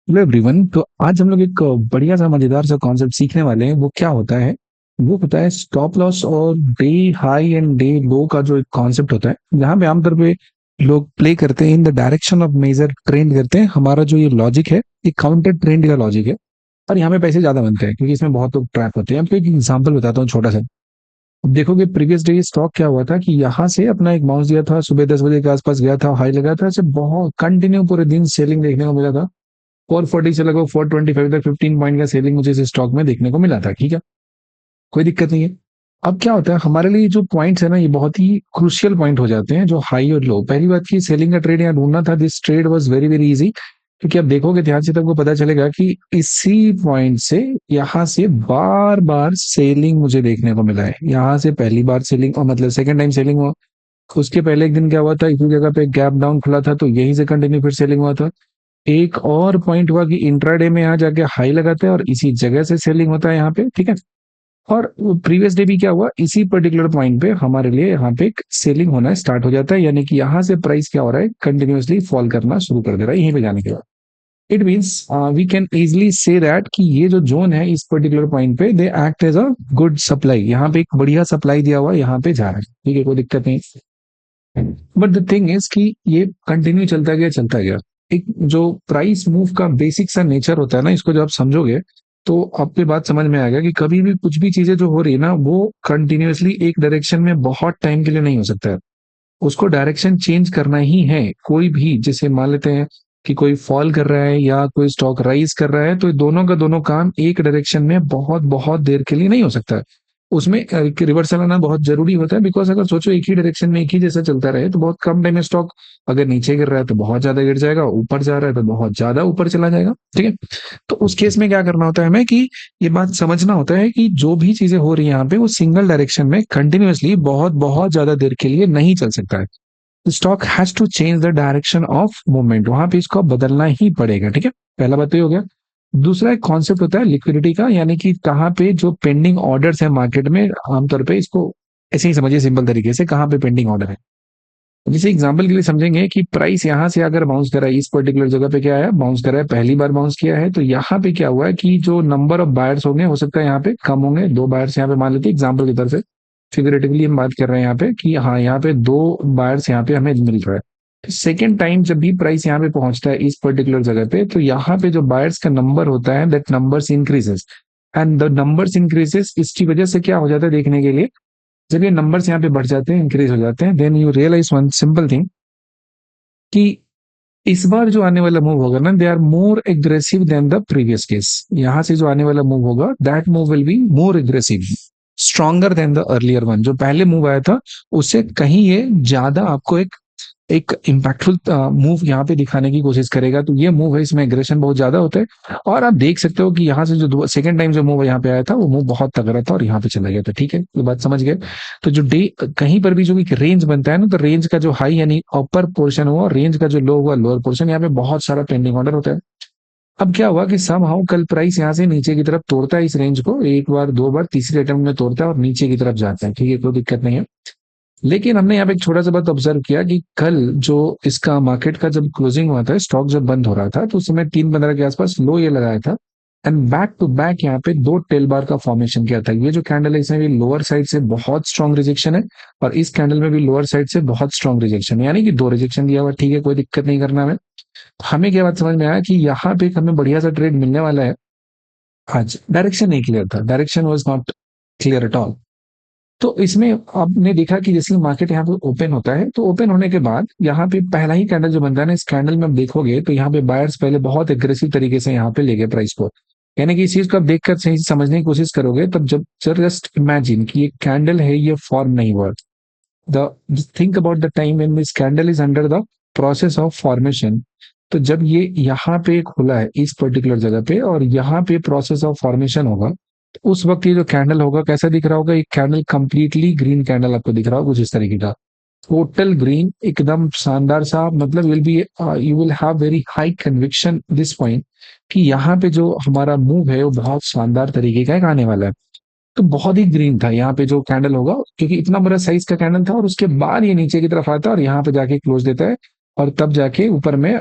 Hello everyone. तो आज हम लोग एक बढ़िया सा मजेदार सा कॉन्सेप्ट सीखने वाले हैं। वो क्या होता है? वो होता है स्टॉप लॉस और डे हाई एंड डे लो का जो एक कॉन्सेप्ट होता है, जहाँ पे आमतौर पे लोग प्ले करते हैं in the direction of major trend करते हैं। हमारा जो ये लॉजिक है, ये काउंटर ट्रेंड का लॉजिक है। और यहाँ पे पैसे ज्यादा बनते हैं क्योंकि इसमें बहुत लोग ट्रैप होते हैं। आपको एक एग्जांपल बताता हूँ छोटा सा। अब देखोगे प्रीवियस डे स्टॉक क्या हुआ था कि यहाँ से अपना एक बाउंस दिया था, सुबह 10 बजे के आसपास गया था, हाई लगा था, ऐसे बहुत कंटिन्यू पूरे दिन सेलिंग देखने को मिला था। 440 से लगभग 425 तक 15 पॉइंट का सेलिंग मुझे इस स्टॉक में देखने को मिला था। ठीक है, कोई दिक्कत नहीं है। अब क्या होता है हमारे लिए, जो पॉइंट्स है ना, ये बहुत ही क्रुशियल पॉइंट हो जाते हैं, जो हाई और लो। पहली बात की सेलिंग का ट्रेड यहाँ ढूंढना था। This trade was very very easy, क्योंकि आप देखोगे ध्यान से तब को पता चलेगा कि इसी पॉइंट से यहाँ से बार बार सेलिंग मुझे देखने को मिला है। यहाँ से पहली बार सेलिंग, और मतलब सेकंड टाइम सेलिंग हुआ। उसके पहले एक दिन क्या हुआ था, इसी जगह पे गैप डाउन खुला था, तो यहीं से कंटिन्यू फिर सेलिंग हुआ था। एक और पॉइंट हुआ कि इंट्राडे में यहाँ जाके हाई लगाते हैं और इसी जगह से सेलिंग होता है यहाँ पे। ठीक है, और प्रीवियस डे भी क्या हुआ, इसी पर्टिकुलर पॉइंट पे हमारे लिए यहाँ पे एक सेलिंग होना स्टार्ट हो जाता है। यानी कि यहाँ से प्राइस क्या हो रहा है, कंटिन्यूअसली फॉल करना शुरू कर दे रहा है यहीं पे जाने के बाद। It means we can easily see that कि ये जो जोन है इस पर्टिकुलर पॉइंट पे, they act as a good supply. यहाँ पे एक बढ़िया सप्लाई दिया हुआ है, यहाँ पे जा रहा है। ठीक है, कोई दिक्कत नहीं। बट द थिंग इज कि ये कंटिन्यू चलता गया चलता गया। एक जो प्राइस मूव का बेसिक सा नेचर होता है ना, इसको जब आप समझोगे तो आपकी बात समझ में आएगा कि कभी भी कुछ भी चीजें जो हो रही है ना, वो कंटिन्यूअसली एक डायरेक्शन में बहुत टाइम के लिए नहीं हो सकता है। उसको डायरेक्शन चेंज करना ही है। कोई भी, जैसे मान लेते हैं कि कोई फॉल कर रहा है या कोई स्टॉक राइज कर रहा है, तो ये दोनों का दोनों काम एक डायरेक्शन में बहुत बहुत देर के लिए नहीं हो सकता है। उसमें रिवर्सल आना बहुत जरूरी होता है। बिकॉज अगर सोचो एक ही डायरेक्शन में एक ही जैसा चलता रहे तो बहुत कम टाइम में स्टॉक अगर नीचे गिर रहा है तो बहुत ज्यादा गिर जाएगा, ऊपर जा रहा है तो बहुत ज्यादा ऊपर चला जाएगा। ठीक है, तो उस केस में क्या करना होता है हमें कि ये बात समझना होता है कि जो भी चीजें हो रही है यहाँ पे, वो सिंगल डायरेक्शन में कंटिन्यूअसली बहुत बहुत ज्यादा देर के लिए नहीं चल सकता है। Stock has to change the direction of movement, वहां पे इसको बदलना ही पड़ेगा। ठीक है, पहला बात तो ये हो गया। दूसरा एक कॉन्सेप्ट होता है लिक्विडिटी का, यानी कि कहाँ पे जो पेंडिंग ऑर्डर्स है मार्केट में, आमतौर पे इसको ऐसे ही समझिए सिंपल तरीके से, कहाँ पे पेंडिंग ऑर्डर है। जैसे एग्जांपल के लिए समझेंगे कि प्राइस यहाँ से अगर बाउंस करा है, इस पर्टिकुलर जगह पे क्या है, बाउंस करा है, पहली बार बाउंस किया है, तो यहाँ पे क्या हुआ है कि जो नंबर ऑफ बायर्स होंगे, हो सकता है यहाँ पे कम होंगे, दो बायर्स यहाँ पे मान लेते हैं एग्जाम्पल की तरफ से। फिगरेटिवली हम बात कर रहे हैं यहाँ पे कि हाँ, यहाँ पे दो बायर्स यहाँ पे हमें मिल रहा है। सेकेंड टाइम जब भी प्राइस यहाँ पे पहुंचता है इस पर्टिकुलर जगह पे, तो यहाँ पे जो बायर्स का नंबर होता है, that numbers increases. And the numbers increases, इसकी वजह से क्या हो जाता है देखने के लिए, जब ये नंबर्स यहाँ पे बढ़ जाते हैं, इंक्रीज हो जाते हैं, then you realise one simple thing कि इस बार जो आने वाला मूव होगा ना, they are more aggressive than the previous case. यहां से जो आने वाला मूव होगा, that move will be more aggressive, stronger than the earlier one. जो पहले मूव आया था उससे कहीं ये ज्यादा आपको एक एक इम्पैक्टफुल मूव यहाँ पे दिखाने की कोशिश करेगा। तो ये मूव है, इसमें एग्रेशन बहुत ज्यादा होता है। और आप देख सकते हो कि यहाँ से जो सेकंड टाइम जो मूव यहाँ पे आया था, वो मूव बहुत तगड़ा था और यहाँ पे चला गया था। ठीक है, ये बात समझ गए। तो जो डे कहीं पर भी जो एक रेंज बनता है ना, तो रेंज का जो हाई यानी अपर पोर्शन हुआ और रेंज का जो लो हुआ लोअर पोर्शन, यहाँ पे बहुत सारा पेंडिंग ऑर्डर होता है। अब क्या हुआ कि सम हाउ कल प्राइस यहाँ से नीचे की तरफ तोड़ता है, इस रेंज को एक बार दो बार, तीसरे अटेम्प्ट में तोड़ता है और नीचे की तरफ जाता है। ठीक है, कोई दिक्कत नहीं है। लेकिन हमने यहाँ पे एक छोटा सा बात ऑब्जर्व किया कि कल जो इसका मार्केट का जब क्लोजिंग हुआ था, स्टॉक जब बंद हो रहा था, तो उस समय 3:15 के आसपास लो ये लगाया था। एंड बैक टू बैक यहाँ पे दो टेल बार का फॉर्मेशन किया था। ये जो कैंडल है, इसमें भी लोअर साइड से बहुत स्ट्रॉन्ग रिजेक्शन है, और इस कैंडल में भी लोअर साइड से बहुत स्ट्रॉन्ग रिजेक्शन है, यानी कि दो रिजेक्शन दिया हुआ। ठीक है, कोई दिक्कत नहीं करना हमें। हमें क्या बात समझ में आया कि यहाँ पे एक हमें बढ़िया सा ट्रेड मिलने वाला है। आज डायरेक्शन नहीं क्लियर था, direction was not clear at all. तो इसमें आपने देखा कि जैसे मार्केट यहाँ पे ओपन होता है, तो ओपन होने के बाद यहाँ पे पहला ही कैंडल जो बनता है ना, इस कैंडल में आप देखोगे तो यहाँ पे बायर्स पहले बहुत एग्रेसिव तरीके से यहाँ पे ले गए प्राइस को। यानी कि इस चीज को आप देखकर सही से समझने की कोशिश करोगे, तब जब जस्ट इमेजिन कि ये कैंडल है, ये फॉर्म नहीं हुआ। The think about the time when this candle is under the process of formation. तो जब ये यहाँ पे खुला है इस पर्टिकुलर जगह पे, और यहाँ पे प्रोसेस ऑफ फॉर्मेशन होगा, तो उस वक्त ये जो कैंडल होगा कैसा दिख रहा होगा, एक कैंडल कंप्लीटली ग्रीन कैंडल आपको दिख रहा होगा कुछ इस तरीके का। टोटल ग्रीन, एकदम शानदार सा, मतलब will be, you will have very high conviction this point कि यहाँ पे जो हमारा मूव है वो बहुत शानदार तरीके का एक आने वाला है। तो बहुत ही ग्रीन था यहाँ पे जो कैंडल होगा, क्योंकि इतना बड़ा साइज का कैंडल था, और उसके बाद ये नीचे की तरफ आता है और यहाँ पे जाके क्लोज देता है। और तब जाके ऊपर में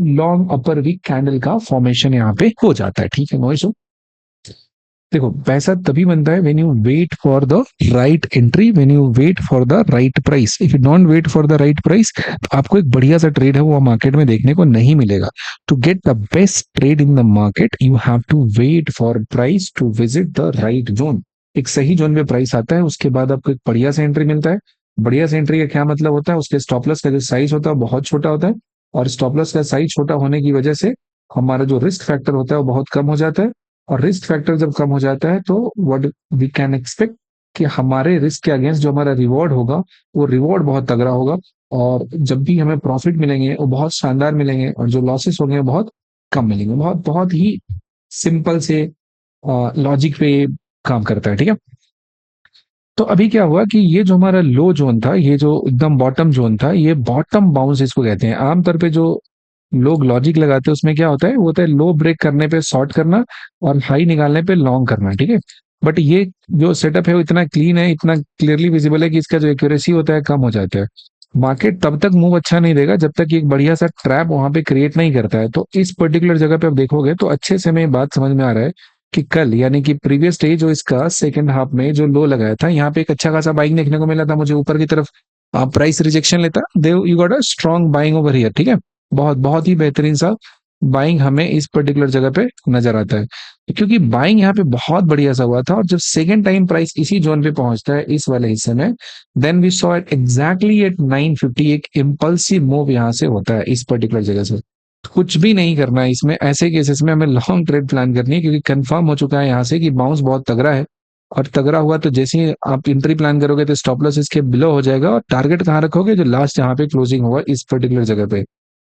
लॉन्ग अपर वीक कैंडल का फॉर्मेशन यहाँ पे हो जाता है। ठीक है, नो इशू। देखो, पैसा तभी बनता है when you wait for the right entry, when you wait for the right price. If you don't wait for the right price, तो आपको एक बढ़िया सा ट्रेड है वो मार्केट में देखने को नहीं मिलेगा। To get the best trade in the market, you have to wait for price to visit the right zone. एक सही जोन पे प्राइस आता है, उसके बाद आपको एक बढ़िया सा एंट्री मिलता है। बढ़िया सा एंट्री का क्या मतलब होता है? उसके स्टॉप लॉस का जो साइज होता है वो बहुत छोटा होता है, और स्टॉप लॉस का साइज छोटा होने की वजह से हमारा जो रिस्क फैक्टर होता है वो बहुत कम हो जाता है। और रिस्क फैक्टर जब कम हो जाता है तो व्हाट वी कैन एक्सपेक्ट कि हमारे रिस्क के अगेंस्ट जो हमारा रिवॉर्ड होगा वो रिवॉर्ड बहुत तगड़ा होगा। और जब भी हमें प्रॉफिट मिलेंगे वो बहुत शानदार मिलेंगे, और जो लॉसेस होंगे वो बहुत कम मिलेंगे। बहुत बहुत ही सिंपल से लॉजिक पे ये काम करता है। ठीक है, तो अभी क्या हुआ कि ये जो हमारा लो जोन था, ये जो एकदम बॉटम जोन था, ये बॉटम बाउंस इसको कहते हैं। आमतौर पे जो लोग लॉजिक लगाते हैं उसमें क्या होता है, वो होता है लो ब्रेक करने पे शॉर्ट करना और हाई निकालने पे लॉन्ग करना। ठीक है, बट ये जो सेटअप है वो इतना क्लीन है, इतना क्लियरली विजिबल है कि इसका जो एक्यूरेसी होता है कम हो जाता है। मार्केट तब तक मूव अच्छा नहीं देगा जब तक एक बढ़िया सा ट्रैप वहां पे क्रिएट नहीं करता है। तो इस पर्टिकुलर जगह पे आप देखोगे तो अच्छे से हमें बात समझ में आ रहा है कि कल यानी कि प्रीवियस डे जो इसका सेकंड हाफ में जो लो लगाया था, यहाँ पे एक अच्छा खासा बाइंग देखने को मिला था मुझे ऊपर की तरफ। प्राइस रिजेक्शन लेता, they you got a strong buying over here. ठीक है, बहुत बहुत ही बेहतरीन सा बाइंग हमें इस पर्टिकुलर जगह पे नजर आता है, क्योंकि बाइंग यहाँ पे बहुत बढ़िया सा हुआ था। और जब सेकेंड टाइम प्राइस इसी जोन पे पहुंचता है इस वाले हिस्से में, then we saw it exactly at 950। एक इम्पल्सिव मूव यहाँ से होता है इस पर्टिकुलर जगह से। कुछ भी नहीं करना है इसमें, ऐसे केसेस में हमें लॉन्ग ट्रेड प्लान करनी है, क्योंकि कंफर्म हो चुका है यहाँ से कि बाउंस बहुत तगड़ा है। और तगड़ा हुआ तो जैसे ही आप एंट्री प्लान करोगे तो स्टॉप लॉस इसके बिलो हो जाएगा, और टारगेट कहाँ रखोगे? जो लास्ट जहाँ पे क्लोजिंग हुआ इस पर्टिकुलर जगह पे।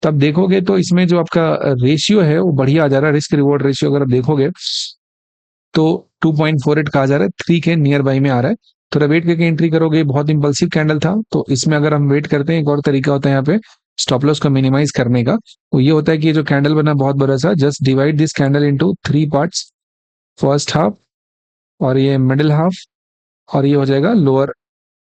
तब देखोगे तो इसमें जो आपका रेशियो है वो बढ़िया आ जा रहा है। रिस्क रिवॉर्ड रेशियो अगर आप देखोगे तो 2.48 का आ जा रहा है, 3 के नियर बाई में आ रहा है। थोड़ा वेट करके एंट्री करोगे, बहुत इंपल्सिव कैंडल था तो इसमें अगर हम वेट करते हैं, एक और तरीका होता है यहाँ पे स्टॉप लॉस को मिनिमाइज करने का। वो ये होता है कि ये जो कैंडल बना बहुत बड़ा सा, just divide this candle into 3 parts. First half, और ये मिडिल हाफ, और ये हो जाएगा लोअर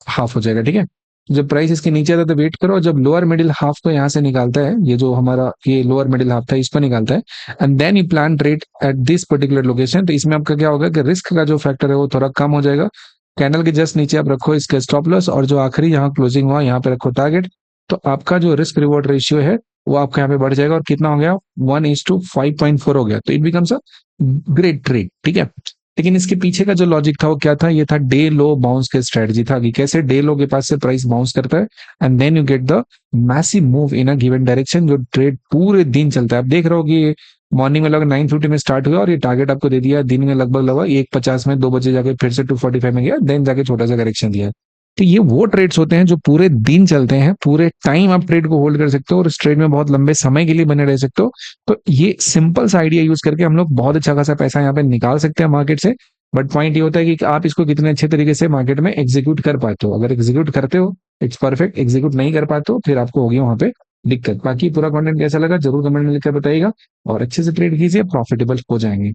हाफ हो जाएगा। ठीक है, जब प्राइस इसके नीचे आता है तो वेट करो, और जब लोअर मिडिल हाफ को यहाँ से निकालता है, ये जो हमारा ये लोअर मिडिल हाफ था इसको निकालता है, and then you plan trade at this particular location. तो इसमें आपका क्या होगा कि रिस्क का जो फैक्टर है वो थोड़ा कम हो जाएगा। कैंडल के जस्ट नीचे आप रखो इसका स्टॉप लॉस, और जो आखिरी यहाँ क्लोजिंग हुआ यहाँ पे रखो टारगेट। तो आपका जो रिस्क रिवॉर्ड रेशियो है वो आपका यहाँ पे बढ़ जाएगा, और कितना हो गया? 1:5.4 हो गया। तो it becomes a great trade. ठीक है, लेकिन इसके पीछे का जो लॉजिक था वो क्या था? ये था डे लो बाउंस का स्ट्रेटजी था, कि कैसे डे लो के पास से प्राइस बाउंस करता है and then you get the massive move in a given direction. जो ट्रेड पूरे दिन चलता है, आप देख रहे हो कि मॉर्निंग में लगभग 9:50 में स्टार्ट हुआ और ये टारगेट आपको दे दिया दिन में लगभग 1:50 में, 2 बजे जाके फिर से 2:45 में गया, देन जाके छोटा सा करेक्शन दिया। तो ये वो ट्रेड्स होते हैं जो पूरे दिन चलते हैं, पूरे टाइम आप ट्रेड को होल्ड कर सकते हो और इस ट्रेड में बहुत लंबे समय के लिए बने रह सकते हो। तो ये सिंपल सा आइडिया यूज करके हम लोग बहुत अच्छा खासा पैसा यहाँ पे निकाल सकते हैं मार्केट से। बट पॉइंट ये होता है कि आप इसको कितने अच्छे तरीके से मार्केट में एग्जीक्यूट कर पाते हो। अगर एग्जीक्यूट करते हो इट्स परफेक्ट, एग्जीक्यूट नहीं कर पाते हो फिर आपको होगी वहां पे दिक्कत। बाकी पूरा कंटेंट कैसा लगा जरूर कमेंट में लिखकर बताइएगा, और अच्छे से ट्रेड कीजिए, प्रॉफिटेबल हो जाएंगे।